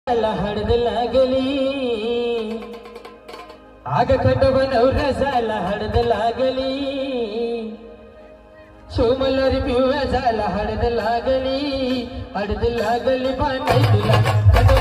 हळद लागली आग खटोबा रसाला हळद लागली सोमलर पिवळा झाला हळद लागली भांडाई तुला